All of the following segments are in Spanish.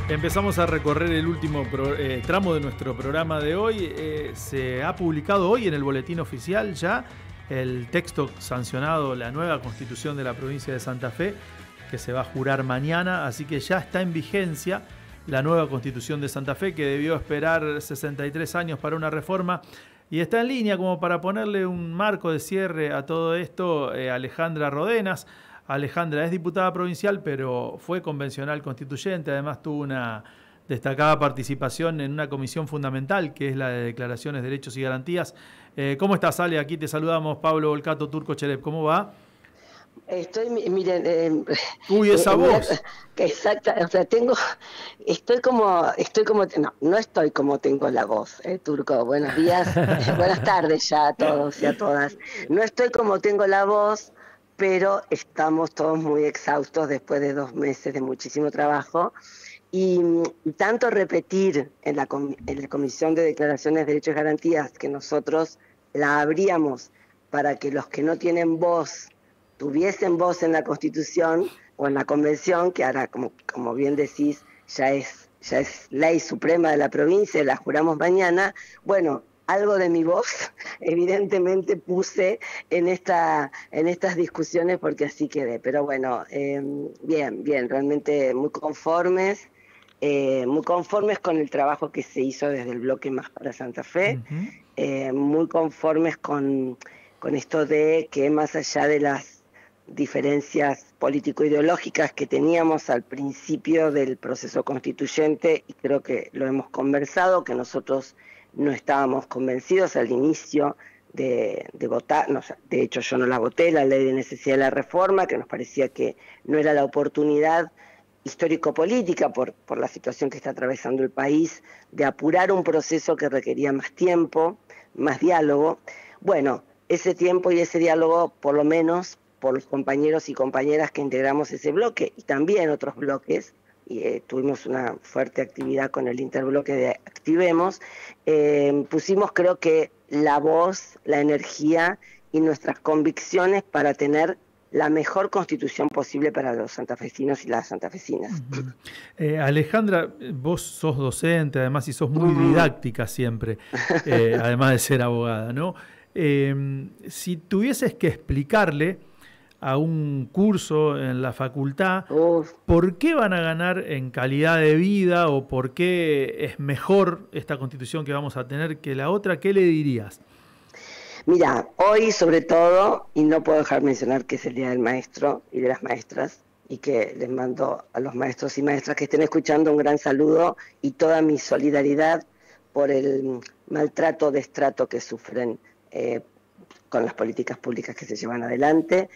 Empezamos a recorrer el último tramo de nuestro programa de hoy. Se ha publicado hoy en el Boletín Oficial ya el texto sancionado, la nueva Constitución de la provincia de Santa Fe, que se va a jurar mañana, así que ya está en vigencia la nueva Constitución de Santa Fe, que debió esperar 63 años para una reforma, y está en línea como para ponerle un marco de cierre a todo esto Alejandra Rodenas. Alejandra es diputada provincial, pero fue convencional constituyente, además tuvo una destacada participación en una comisión fundamental, que es la de Declaraciones, Derechos y Garantías. ¿Cómo estás, Ale? Aquí te saludamos, Pablo Volcato Turco Cherep. ¿Cómo va? Miren, Uy, esa voz. exacta, o sea, no estoy como tengo la voz, Turco, buenos días, buenas tardes ya a todos y a todas. No estoy como tengo la voz, pero estamos todos muy exhaustos después de 2 meses de muchísimo trabajo. Y tanto repetir en la Comisión de Declaraciones, Derechos y Garantías que nosotros la abríamos para que los que no tienen voz tuviesen voz en la Constitución o en la Convención, que ahora, como bien decís, ya es ley suprema de la provincia, la juramos mañana. Bueno, algo de mi voz evidentemente puse en estas discusiones, porque así quedé. Pero bueno, bien, realmente muy conformes con el trabajo que se hizo desde el bloque Más para Santa Fe, muy conformes con esto de que, más allá de las diferencias político-ideológicas que teníamos al principio del proceso constituyente, y creo que lo hemos conversado, que nosotros no estábamos convencidos al inicio de votar, no, de hecho yo no la voté, la ley de necesidad de la reforma, que nos parecía que no era la oportunidad histórico-política por la situación que está atravesando el país, de apurar un proceso que requería más tiempo, más diálogo. Bueno, ese tiempo y ese diálogo, por lo menos por los compañeros y compañeras que integramos ese bloque y también otros bloques, y tuvimos una fuerte actividad con el interbloque de Activemos, pusimos, creo que, la voz, la energía y nuestras convicciones para tener la mejor constitución posible para los santafesinos y las santafesinas. Alejandra, vos sos docente, además, y sos muy didáctica siempre, además de ser abogada, ¿no? Si tuvieses que explicarle a un curso en la facultad, ¿por qué van a ganar en calidad de vida o por qué es mejor esta constitución que vamos a tener que la otra? ¿Qué le dirías? Mira, hoy sobre todo, y no puedo dejar de mencionar que es el Día del Maestro y de las Maestras, y que les mando a los maestros y maestras que estén escuchando un gran saludo y toda mi solidaridad por el maltrato, destrato que sufren con las políticas públicas que se llevan adelante.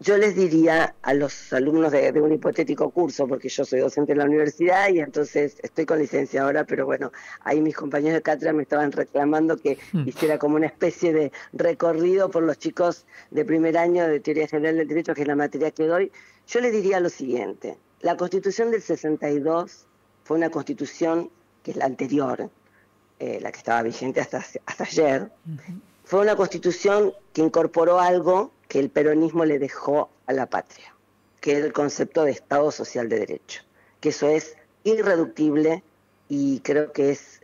Yo les diría a los alumnos de un hipotético curso, porque yo soy docente en la universidad y entonces estoy con licencia ahora, pero bueno, ahí mis compañeros de cátedra me estaban reclamando que hiciera como una especie de recorrido por los chicos de primer año de Teoría General del Derecho, que es la materia que doy. Yo les diría lo siguiente: la Constitución del 62 fue una constitución que es la anterior, la que estaba vigente hasta ayer. Fue una constitución que incorporó algo que el peronismo le dejó a la patria, que es el concepto de Estado Social de Derecho, que eso es irreductible y creo que es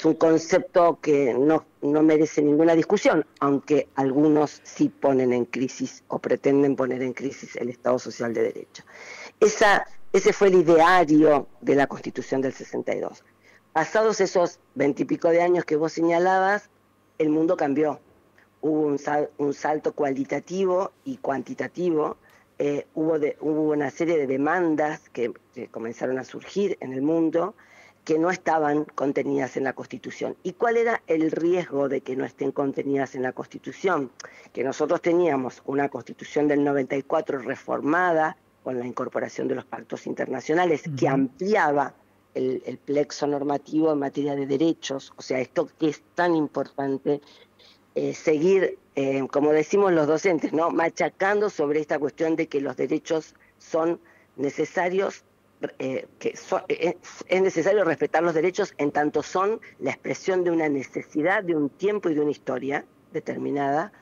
un concepto que no merece ninguna discusión, aunque algunos sí ponen en crisis o pretenden poner en crisis el Estado Social de Derecho. Ese fue el ideario de la Constitución del 62. Pasados esos 20 y pico de años que vos señalabas, el mundo cambió. Hubo un salto cualitativo y cuantitativo, hubo una serie de demandas que comenzaron a surgir en el mundo que no estaban contenidas en la Constitución. ¿Y cuál era el riesgo de que no estén contenidas en la Constitución? Que nosotros teníamos una Constitución del 94 reformada con la incorporación de los pactos internacionales que ampliaba el plexo normativo en materia de derechos, o sea, esto que es tan importante, seguir, como decimos los docentes, ¿no?, machacando sobre esta cuestión de que los derechos son necesarios, es necesario respetar los derechos en tanto son la expresión de una necesidad, de un tiempo y de una historia determinada.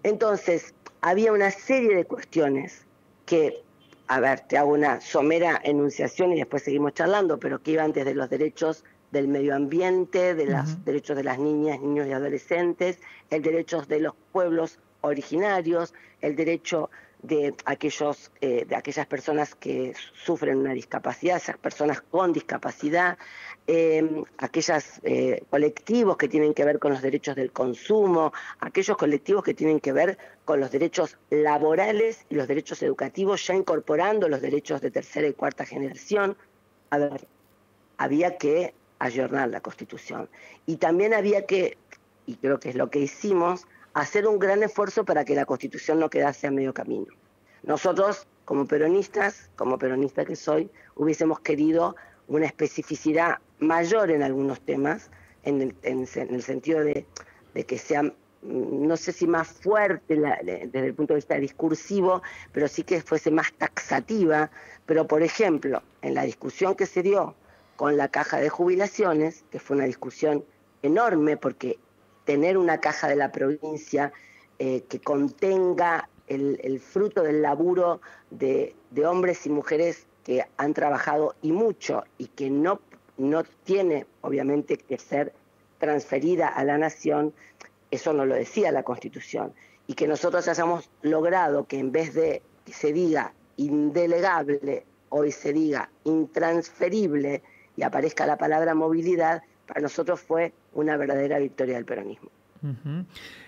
Entonces, había una serie de cuestiones que a ver, te hago una somera enunciación y después seguimos charlando, pero que iban desde los derechos del medio ambiente, de los derechos de las niñas, niños y adolescentes, el derecho de los pueblos originarios, el derecho de aquellas personas que sufren una discapacidad, esas personas con discapacidad, aquellos colectivos que tienen que ver con los derechos del consumo, aquellos colectivos que tienen que ver con los derechos laborales y los derechos educativos, ya incorporando los derechos de tercera y cuarta generación. A ver, había que ayornar la Constitución. Y también había que, y creo que es lo que hicimos, hacer un gran esfuerzo para que la Constitución no quedase a medio camino. Nosotros, como peronista que soy, hubiésemos querido una especificidad mayor en algunos temas, en el sentido de que sea, no sé si más fuerte desde el punto de vista discursivo, pero sí que fuese más taxativa. Pero, por ejemplo, en la discusión que se dio con la caja de jubilaciones, que fue una discusión enorme, porque tener una caja de la provincia que contenga el fruto del laburo de hombres y mujeres que han trabajado y mucho, y que no tiene obviamente que ser transferida a la nación, eso no lo decía la Constitución. Y que nosotros hayamos logrado que en vez de que se diga indelegable, hoy se diga intransferible y aparezca la palabra movilidad, para nosotros fue una verdadera victoria del peronismo.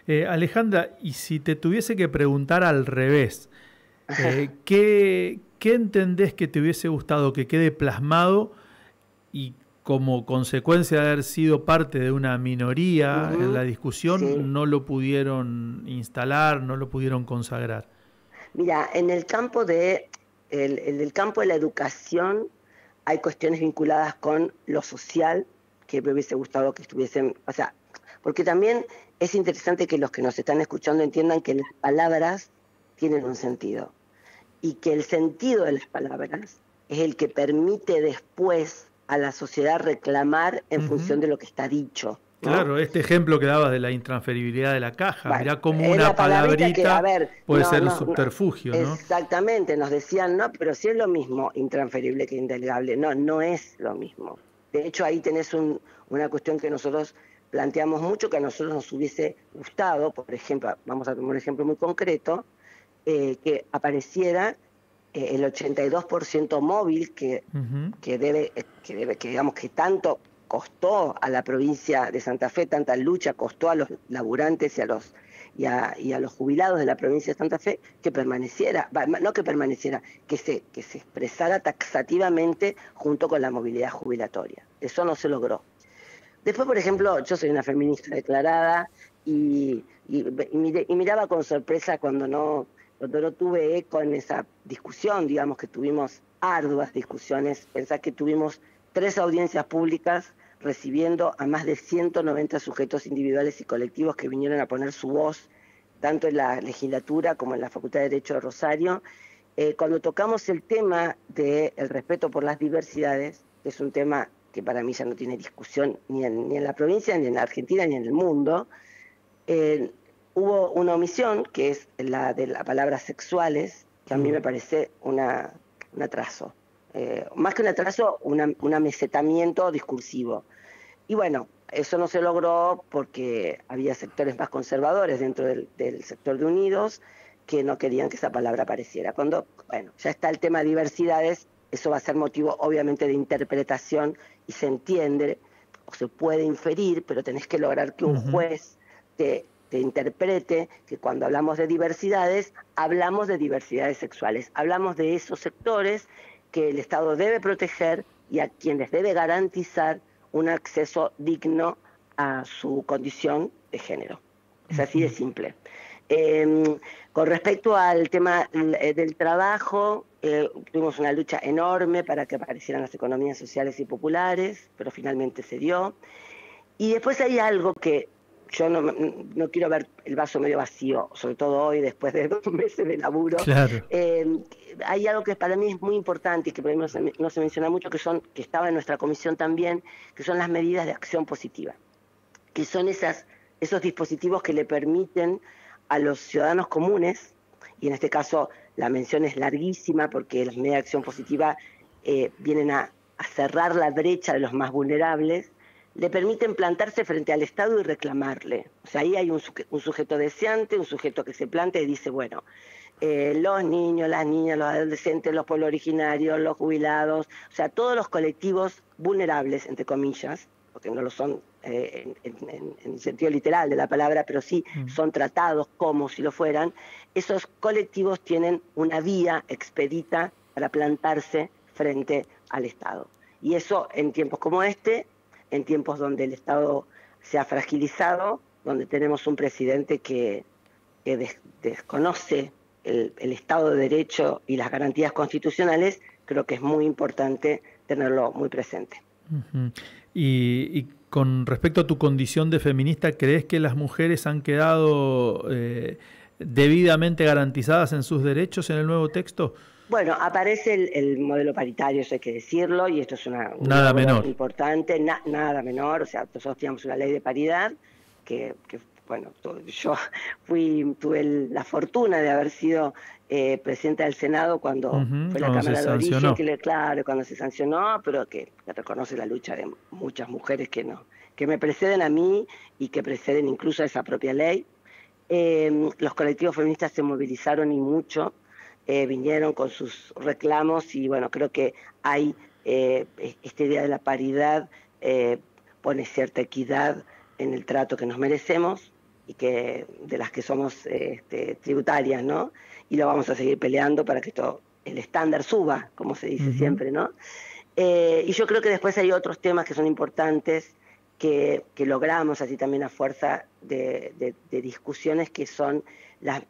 Alejandra, y si te tuviese que preguntar al revés, ¿qué entendés que te hubiese gustado que quede plasmado y como consecuencia de haber sido parte de una minoría en la discusión, no lo pudieron instalar, no lo pudieron consagrar? Mira, en el campo de la educación hay cuestiones vinculadas con lo social que me hubiese gustado que estuviesen, o sea, porque también es interesante que los que nos están escuchando entiendan que las palabras tienen un sentido y que el sentido de las palabras es el que permite después a la sociedad reclamar en función de lo que está dicho, ¿no? Claro, este ejemplo que dabas de la intransferibilidad de la caja, bueno, mirá como una palabrita puede ser un subterfugio, ¿no? Exactamente, nos decían, no, pero sí es lo mismo intransferible que indelegable. No, no es lo mismo. De hecho, ahí tenés una cuestión que nosotros planteamos mucho, que a nosotros nos hubiese gustado, por ejemplo, vamos a tomar un ejemplo muy concreto, que apareciera el 82% móvil que digamos que tanto costó a la provincia de Santa Fe, tanta lucha costó a los laburantes y a los jubilados de la provincia de Santa Fe, que permaneciera, no que permaneciera, que se expresara taxativamente junto con la movilidad jubilatoria. Eso no se logró. Después, por ejemplo, yo soy una feminista declarada y miraba con sorpresa cuando no tuve eco en esa discusión, digamos que tuvimos arduas discusiones. Pensá que tuvimos 3 audiencias públicas recibiendo a más de 190 sujetos individuales y colectivos que vinieron a poner su voz, tanto en la legislatura como en la Facultad de Derecho de Rosario. Cuando tocamos el tema del respeto por las diversidades, que es un tema que para mí ya no tiene discusión ni en la provincia, ni en la Argentina, ni en el mundo, hubo una omisión, que es la de la palabra sexuales, que a mí me parece un atraso. Más que un atraso, un amesetamiento discursivo. Y bueno, eso no se logró porque había sectores más conservadores dentro del sector de Unidos que no querían que esa palabra apareciera. Cuando, bueno, ya está el tema de diversidades, eso va a ser motivo obviamente de interpretación y se entiende, o se puede inferir, pero tenés que lograr que un juez te interprete que cuando hablamos de diversidades, hablamos de diversidades sexuales, hablamos de esos sectores que el Estado debe proteger y a quienes debe garantizar un acceso digno a su condición de género. Es así de simple. Con respecto al tema del trabajo, tuvimos una lucha enorme para que aparecieran las economías sociales y populares, pero finalmente se dio. Y después hay algo que yo no quiero ver el vaso medio vacío, sobre todo hoy, después de 2 meses de laburo. Claro. Hay algo que para mí es muy importante y que por ahí no se menciona mucho, que estaba en nuestra comisión también, que son las medidas de acción positiva, que son esos dispositivos que le permiten a los ciudadanos comunes, y en este caso la mención es larguísima porque las medidas de acción positiva vienen a cerrar la brecha de los más vulnerables, le permiten plantarse frente al Estado y reclamarle. O sea, ahí hay un sujeto deseante, un sujeto que se planta y dice, bueno, los niños, las niñas, los adolescentes, los pueblos originarios, los jubilados, o sea, todos los colectivos vulnerables, entre comillas, porque no lo son en el sentido literal de la palabra, pero sí son tratados como si lo fueran, esos colectivos tienen una vía expedita para plantarse frente al Estado. Y eso en tiempos como este, en tiempos donde el Estado se ha fragilizado, donde tenemos un presidente que desconoce el Estado de Derecho y las garantías constitucionales, creo que es muy importante tenerlo muy presente. Y con respecto a tu condición de feminista, ¿crees que las mujeres han quedado debidamente garantizadas en sus derechos en el nuevo texto? Bueno, aparece el modelo paritario, eso hay que decirlo, y esto es nada menor. Importante, nada menor. O sea, nosotros teníamos una ley de paridad que bueno, yo tuve la fortuna de haber sido presidenta del Senado cuando fue la Cámara de Origen, claro, cuando se sancionó, pero que reconoce la lucha de muchas mujeres que me preceden a mí y que preceden incluso a esa propia ley. Los colectivos feministas se movilizaron y mucho, vinieron con sus reclamos y bueno, creo que hay esta idea de la paridad pone cierta equidad en el trato que nos merecemos y que de las que somos tributarias, ¿no? Y lo vamos a seguir peleando para que el estándar suba, como se dice siempre, ¿no? Y yo creo que después hay otros temas que son importantes que logramos así también a fuerza de discusiones, que son la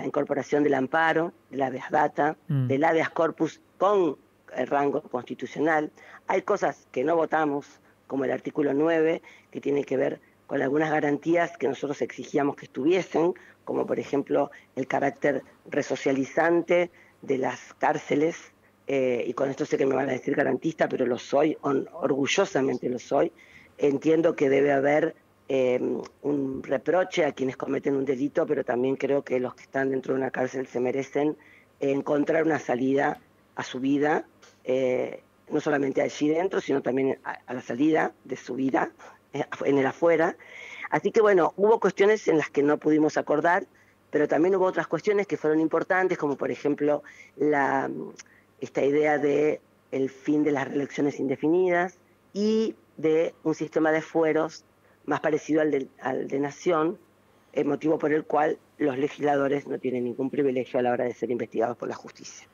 incorporación del amparo, del habeas data, del habeas corpus con el rango constitucional. Hay cosas que no votamos, como el artículo 9, que tiene que ver con algunas garantías que nosotros exigíamos que estuviesen, como por ejemplo el carácter resocializante de las cárceles, y con esto sé que me van a decir garantista, pero lo soy, orgullosamente lo soy. Entiendo que debe haber un reproche a quienes cometen un delito, pero también creo que los que están dentro de una cárcel se merecen encontrar una salida a su vida, no solamente allí dentro, sino también a la salida de su vida, en el afuera. Así que bueno, hubo cuestiones en las que no pudimos acordar, pero también hubo otras cuestiones que fueron importantes, como por ejemplo esta idea de el fin de las reelecciones indefinidas y de un sistema de fueros más parecido al de nación, motivo por el cual los legisladores no tienen ningún privilegio a la hora de ser investigados por la justicia.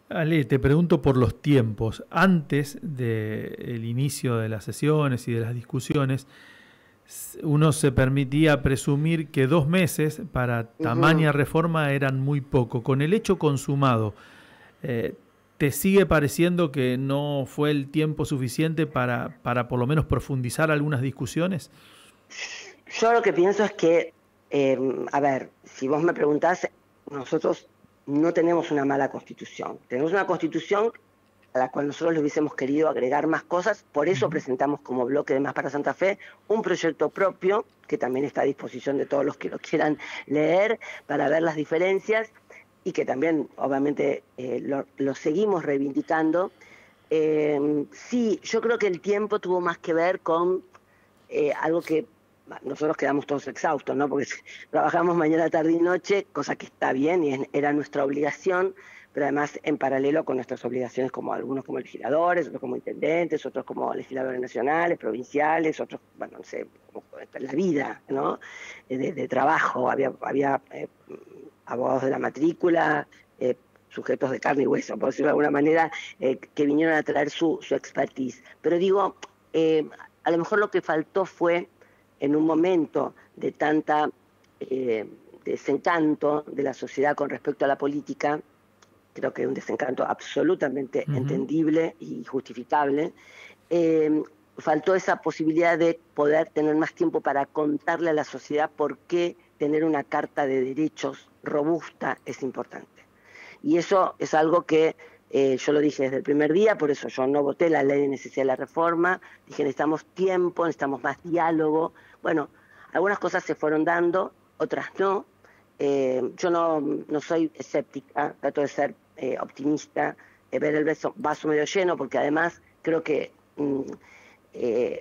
Ale, te pregunto por los tiempos. Antes del inicio de las sesiones y de las discusiones, uno se permitía presumir que 2 meses para tamaña reforma eran muy poco. Con el hecho consumado, ¿te sigue pareciendo que no fue el tiempo suficiente para por lo menos profundizar algunas discusiones? Yo lo que pienso es que, a ver, si vos me preguntás, nosotros no tenemos una mala constitución. Tenemos una constitución a la cual nosotros le hubiésemos querido agregar más cosas, por eso presentamos como bloque de Más para Santa Fe un proyecto propio, que también está a disposición de todos los que lo quieran leer, para ver las diferencias, y que también, obviamente, lo seguimos reivindicando. Sí, yo creo que el tiempo tuvo más que ver con algo que nosotros quedamos todos exhaustos, ¿no? Porque trabajamos mañana, tarde y noche, cosa que está bien y era nuestra obligación, pero además en paralelo con nuestras obligaciones, como algunos como legisladores, otros como intendentes, otros como legisladores nacionales, provinciales, otros, bueno, no sé, como la vida, ¿no? De trabajo, había abogados de la matrícula, sujetos de carne y hueso, por decirlo de alguna manera, que vinieron a traer su expertise. Pero digo, a lo mejor lo que faltó fue, en un momento de tanta desencanto de la sociedad con respecto a la política, creo que un desencanto absolutamente entendible y justificable, faltó esa posibilidad de poder tener más tiempo para contarle a la sociedad por qué tener una carta de derechos robusta es importante. Y eso es algo que yo lo dije desde el primer día, por eso yo no voté la ley de necesidad de la reforma, dije necesitamos tiempo, necesitamos más diálogo. Bueno, algunas cosas se fueron dando, otras no, Yo no soy escéptica, trato de ser optimista, ver el vaso medio lleno, porque además creo que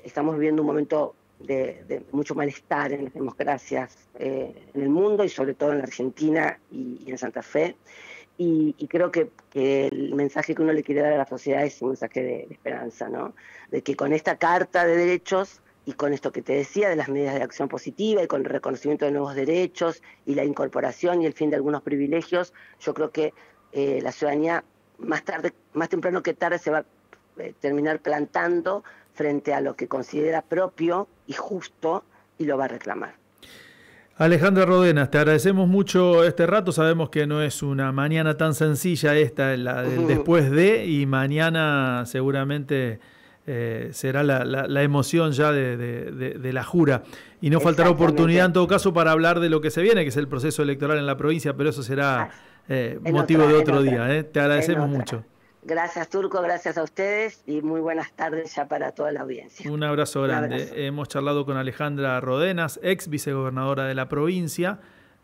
estamos viviendo un momento de mucho malestar en las democracias en el mundo y sobre todo en la Argentina y en Santa Fe. Y creo que el mensaje que uno le quiere dar a la sociedad es un mensaje de esperanza, ¿no? De que con esta carta de derechos y con esto que te decía de las medidas de acción positiva y con el reconocimiento de nuevos derechos y la incorporación y el fin de algunos privilegios, yo creo que la ciudadanía más temprano que tarde se va a terminar plantando frente a lo que considera propio y justo y lo va a reclamar. Alejandra Rodenas, te agradecemos mucho este rato. Sabemos que no es una mañana tan sencilla esta, la del después de, y mañana seguramente será la emoción ya de la jura. Y no faltará oportunidad en todo caso para hablar de lo que se viene, que es el proceso electoral en la provincia, pero eso será motivo de otro día. Te agradecemos mucho. Gracias, Turco, gracias a ustedes y muy buenas tardes ya para toda la audiencia. Un abrazo grande. Hemos charlado con Alejandra Rodenas, ex vicegobernadora de la provincia,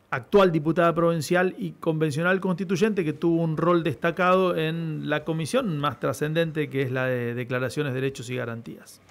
actual diputada provincial y convencional constituyente, que tuvo un rol destacado en la comisión más trascendente, que es la de Declaraciones, Derechos y Garantías.